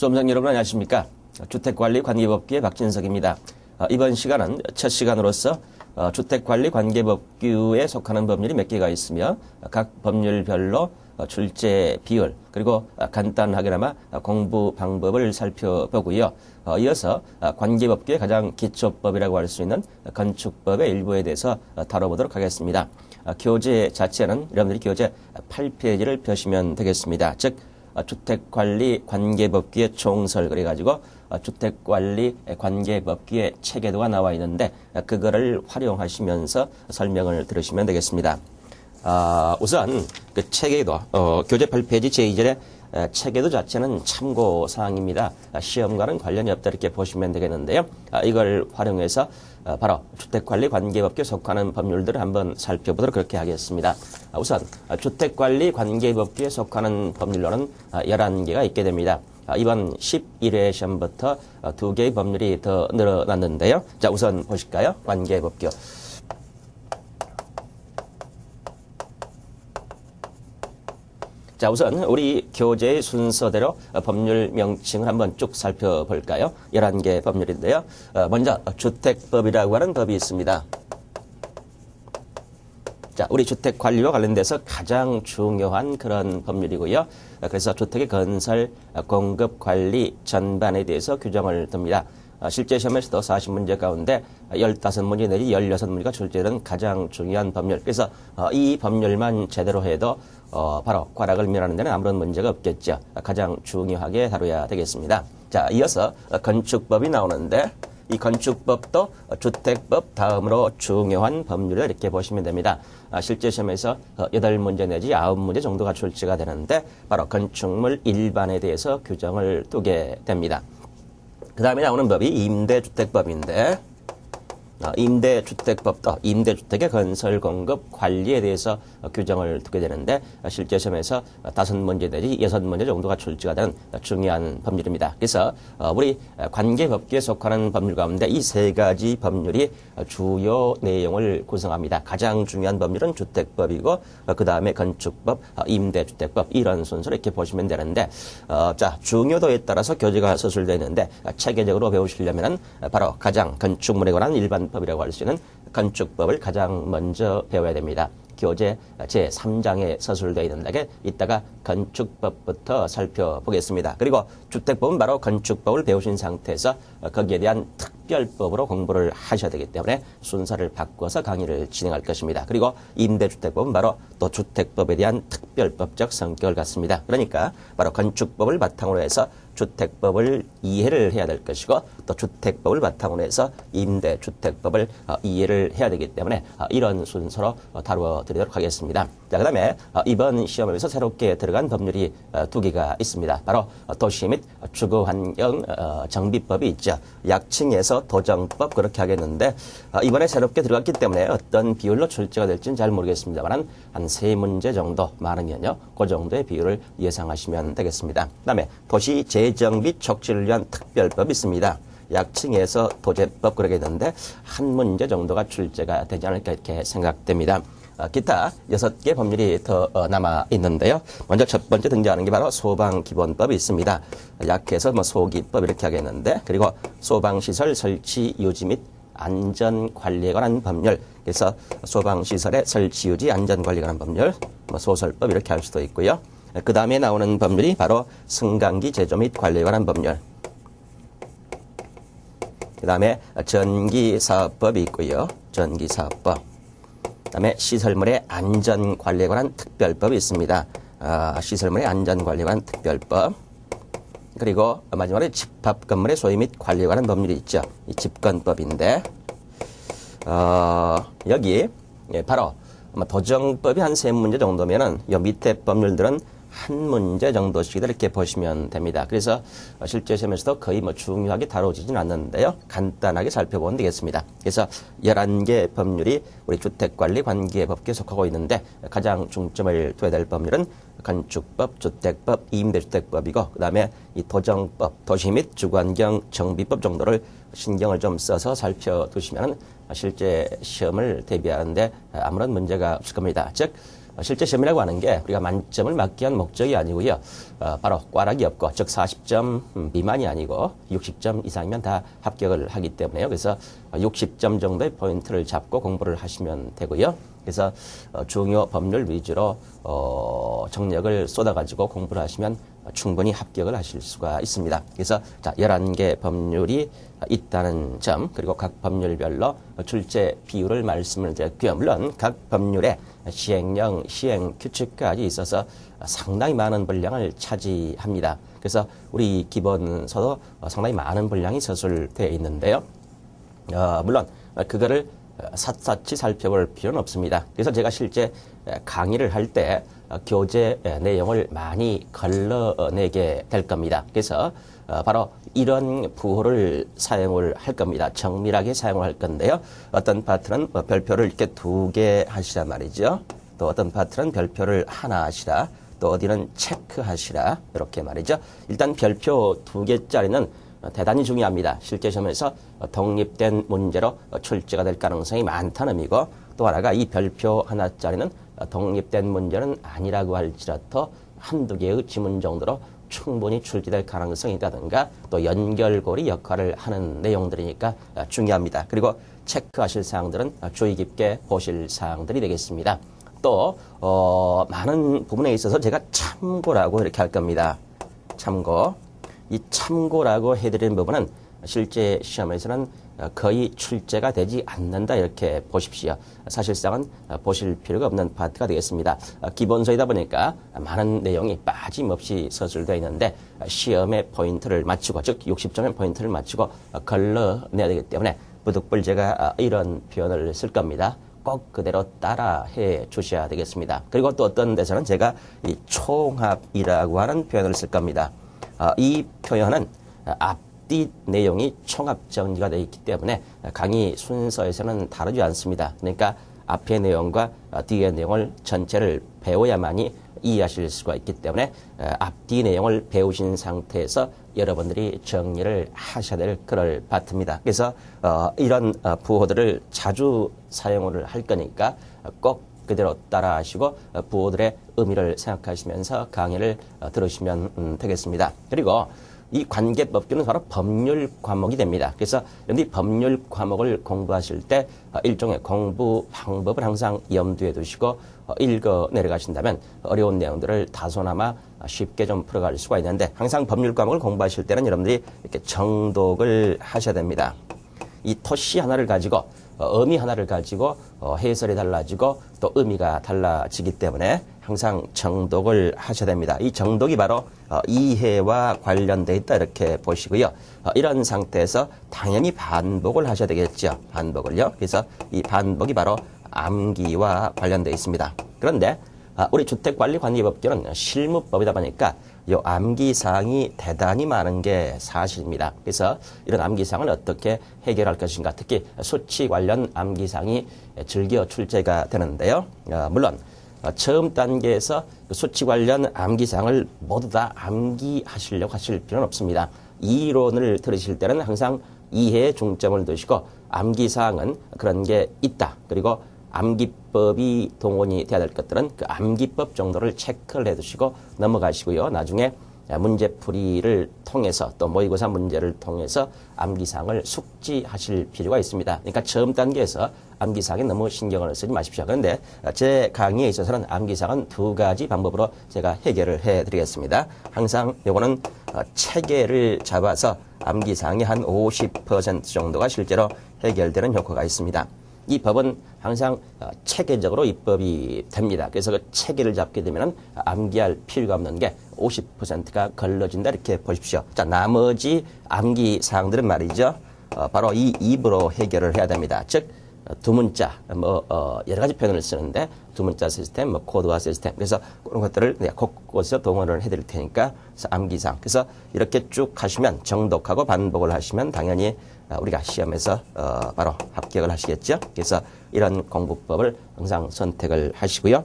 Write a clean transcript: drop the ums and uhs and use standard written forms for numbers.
수험생 여러분 안녕하십니까? 주택관리관계법규의 박진석입니다. 이번 시간은 첫 시간으로서 주택관리관계법규에 속하는 법률이 몇 개가 있으며 각 법률별로 출제 비율 그리고 간단하게나마 공부 방법을 살펴보고요. 이어서 관계법규의 가장 기초법이라고 할 수 있는 건축법의 일부에 대해서 다뤄보도록 하겠습니다. 교재 자체는 여러분들이 교재 8페이지를 펴시면 되겠습니다. 즉 주택관리관계법규의 총설 그래가지고 주택관리관계법규의 체계도가 나와 있는데 그거를 활용하시면서 설명을 들으시면 되겠습니다. 우선 그 체계도 교재 8페이지 제2절의 체계도 자체는 참고사항입니다. 시험과는 관련이 없다 이렇게 보시면 되겠는데요. 이걸 활용해서 바로 주택관리관계법규에 속하는 법률들을 한번 살펴보도록 그렇게 하겠습니다. 우선 주택관리관계법규에 속하는 법률로는 11개가 있게 됩니다. 이번 11회 시험부터 2개의 법률이 더 늘어났는데요. 자, 우선 보실까요? 관계법규. 자, 우선 우리 교재의 순서대로 법률 명칭을 한번 쭉 살펴볼까요? 11개 법률인데요. 먼저 주택법이라고 하는 법이 있습니다. 자, 우리 주택 관리와 관련돼서 가장 중요한 그런 법률이고요. 그래서 주택의 건설, 공급, 관리 전반에 대해서 규정을 둡니다. 실제 시험에서도 40문제 가운데 15문제 내지 16문제가 출제되는 가장 중요한 법률. 그래서 이 법률만 제대로 해도 바로 과락을 면하는 데는 아무런 문제가 없겠죠. 가장 중요하게 다뤄야 되겠습니다. 자, 이어서 건축법이 나오는데 이 건축법도 주택법 다음으로 중요한 법률을 이렇게 보시면 됩니다. 실제 시험에서 8문제 내지 9문제 정도가 출제가 되는데 바로 건축물 일반에 대해서 규정을 두게 됩니다. 그 다음에 나오는 법이 임대주택법인데 임대주택법도 임대주택의 건설, 공급, 관리에 대해서 규정을 두게 되는데 실제 시험에서 5문제 내지 6문제 정도가 출제가 되는 중요한 법률입니다. 그래서 우리 관계법규에 속하는 법률 가운데 이 세 가지 법률이 주요 내용을 구성합니다. 가장 중요한 법률은 주택법이고 그 다음에 건축법, 임대주택법 이런 순서로 이렇게 보시면 되는데 자, 중요도에 따라서 교재가 서술되어 있는데 체계적으로 배우시려면 바로 가장 건축물에 관한 일반 법이라고 할 수 있는 건축법을 가장 먼저 배워야 됩니다. 교재 제3장에 서술되어 있는데 이따가 건축법부터 살펴보겠습니다. 그리고 주택법은 바로 건축법을 배우신 상태에서 거기에 대한 특별법으로 공부를 하셔야 되기 때문에 순서를 바꿔서 강의를 진행할 것입니다. 그리고 임대주택법은 바로 또 주택법에 대한 특별법적 성격을 갖습니다. 그러니까 바로 건축법을 바탕으로 해서 주택법을 이해를 해야 될 것이고 또 주택법을 바탕으로 해서 임대주택법을 이해를 해야 되기 때문에 이런 순서로 다루어 드리도록 하겠습니다. 자, 그 다음에 이번 시험에서 새롭게 들어간 법률이 2개가 있습니다. 바로 도시 및 주거환경 정비법이 있죠. 약칭해서 도정법 그렇게 하겠는데 이번에 새롭게 들어갔기 때문에 어떤 비율로 출제가 될지는 잘 모르겠습니다만 한 3문제 정도 많으면요. 그 정도의 비율을 예상하시면 되겠습니다. 그 다음에 도시 재정 및 촉진을 위한 특별법이 있습니다. 약칭해서 도제법 그러겠는데 한 문제 정도가 출제가 되지 않을까 이렇게 생각됩니다. 기타 6개 법률이 더 남아 있는데요. 먼저 첫 번째 등장하는 게 바로 소방기본법이 있습니다. 약해서 소기법 이렇게 하겠는데 그리고 소방시설 설치 유지 및 안전관리에 관한 법률. 그래서 소방시설의 설치 유지 안전관리에 관한 법률, 소설법 이렇게 할 수도 있고요. 그 다음에 나오는 법률이 바로 승강기 제조 및 관리에 관한 법률. 그 다음에 전기사업법이 있고요. 전기사업법. 그 다음에 시설물의 안전관리에 관한 특별법이 있습니다. 시설물의 안전관리에 관한 특별법. 그리고 마지막으로 집합건물의 소유 및 관리에 관한 법률이 있죠. 이 집건법인데 여기 바로 도정법이 한 3문제 정도면은 이 밑에 법률들은 한 문제 정도씩 이렇게 보시면 됩니다. 그래서 실제 시험에서도 거의 중요하게 다뤄지진 않는데요. 간단하게 살펴보면 되겠습니다. 그래서 11개 법률이 우리 주택관리관계법규에 속하고 있는데 가장 중점을 둬야 될 법률은 건축법, 주택법, 임대주택법이고 그 다음에 이 도정법, 도시 및 주거환경 정비법 정도를 신경을 좀 써서 살펴두시면 실제 시험을 대비하는데 아무런 문제가 없을 겁니다. 즉 실제 시험이라고 하는 게 우리가 만점을 맞기 위한 목적이 아니고요. 바로 꽈락이 없고, 즉 40점 미만이 아니고 60점 이상이면 다 합격을 하기 때문에요. 그래서 60점 정도의 포인트를 잡고 공부를 하시면 되고요. 그래서 중요 법률 위주로 정력을 쏟아가지고 공부를 하시면 충분히 합격을 하실 수가 있습니다. 그래서 자, 11개 법률이 있다는 점, 그리고 각 법률별로 출제 비율을 말씀을 드렸고요. 물론 각 법률에 시행령, 시행 규칙까지 있어서 상당히 많은 분량을 차지합니다. 그래서 우리 기본서도 상당히 많은 분량이 서술되어 있는데요. 물론 그거를 샅샅이 살펴볼 필요는 없습니다. 그래서 제가 실제 강의를 할 때 교재 내용을 많이 걸러내게 될 겁니다. 그래서 바로 이런 부호를 사용을 할 겁니다. 정밀하게 사용을 할 건데요. 어떤 파트는 별표를 이렇게 2개 하시란 말이죠. 또 어떤 파트는 별표를 하나 하시라. 또 어디는 체크하시라. 이렇게 말이죠. 일단 별표 2개짜리는 대단히 중요합니다. 실제 시험에서 독립된 문제로 출제가 될 가능성이 많다는 의미고, 또 하나가 이 별표 하나짜리는 독립된 문제는 아니라고 할지라도 한두 개의 지문 정도로 충분히 출제될 가능성이 있다든가, 또 연결고리 역할을 하는 내용들이니까 중요합니다. 그리고 체크하실 사항들은 주의 깊게 보실 사항들이 되겠습니다. 또 많은 부분에 있어서 제가 참고라고 이렇게 할 겁니다. 참고. 이 참고라고 해드리는 부분은 실제 시험에서는 거의 출제가 되지 않는다 이렇게 보십시오. 사실상은 보실 필요가 없는 파트가 되겠습니다. 기본서이다 보니까 많은 내용이 빠짐없이 서술되어 있는데 시험의 포인트를 맞추고, 즉 60점의 포인트를 맞추고 걸러내야 되기 때문에 부득불 제가 이런 표현을 쓸 겁니다. 꼭 그대로 따라해 주셔야 되겠습니다. 그리고 또 어떤 데서는 제가 이 총합이라고 하는 표현을 쓸 겁니다. 이 표현은 앞뒤 내용이 총합 정리가 되어 있기 때문에 강의 순서에서는 다르지 않습니다. 그러니까 앞의 내용과 뒤의 내용을 전체를 배워야만이 이해하실 수가 있기 때문에 앞뒤 내용을 배우신 상태에서 여러분들이 정리를 하셔야 될 그럴 파트입니다. 그래서 이런 부호들을 자주 사용을 할 거니까 꼭 그대로 따라 하시고 부호들의 의미를 생각하시면서 강의를 들으시면 되겠습니다. 그리고 이 관계법규는 바로 법률 과목이 됩니다. 그래서 여러분들이 법률 과목을 공부하실 때 일종의 공부 방법을 항상 염두에 두시고 읽어 내려가신다면 어려운 내용들을 다소나마 쉽게 좀 풀어갈 수가 있는데, 항상 법률 과목을 공부하실 때는 여러분들이 이렇게 정독을 하셔야 됩니다. 이 토시 하나를 가지고 의미 하나를 가지고 해설이 달라지고 또 의미가 달라지기 때문에 항상 정독을 하셔야 됩니다. 이 정독이 바로 이해와 관련되어 있다 이렇게 보시고요. 이런 상태에서 당연히 반복을 하셔야 되겠죠. 반복을요. 그래서 이 반복이 바로 암기와 관련되어 있습니다. 그런데 우리 주택관리관리법규는 실무법이다 보니까 이 암기사항이 대단히 많은 게 사실입니다. 그래서 이런 암기사항을 어떻게 해결할 것인가, 특히 수치 관련 암기사항이 즐겨 출제가 되는데요. 물론 처음 단계에서 수치 관련 암기사항을 모두 다 암기하시려고 하실 필요는 없습니다. 이론을 들으실 때는 항상 이해에 중점을 두시고 암기사항은 그런 게 있다. 그리고 암기법이 동원이 돼야 될 것들은 그 암기법 정도를 체크를 해두시고 넘어가시고요. 나중에 문제풀이를 통해서 또 모의고사 문제를 통해서 암기사항을 숙지하실 필요가 있습니다. 그러니까 처음 단계에서 암기사항에 너무 신경을 쓰지 마십시오. 그런데 제 강의에 있어서는 암기사항은 2가지 방법으로 제가 해결을 해드리겠습니다. 항상 요거는 체계를 잡아서 암기사항의 한 50% 정도가 실제로 해결되는 효과가 있습니다. 이 법은 항상 체계적으로 입법이 됩니다. 그래서 그 체계를 잡게 되면 암기할 필요가 없는 게 50%가 걸러진다 이렇게 보십시오. 자, 나머지 암기 사항들은 말이죠. 바로 이 입으로 해결을 해야 됩니다. 즉, 두 문자, 여러 가지 표현을 쓰는데 두 문자 시스템, 코드화 시스템. 그래서 그런 것들을 내가 곳곳에서 동원을 해드릴 테니까 암기사항. 그래서 이렇게 쭉 하시면 정독하고 반복을 하시면 당연히 우리가 시험에서 바로 합격을 하시겠죠. 그래서 이런 공부법을 항상 선택을 하시고요.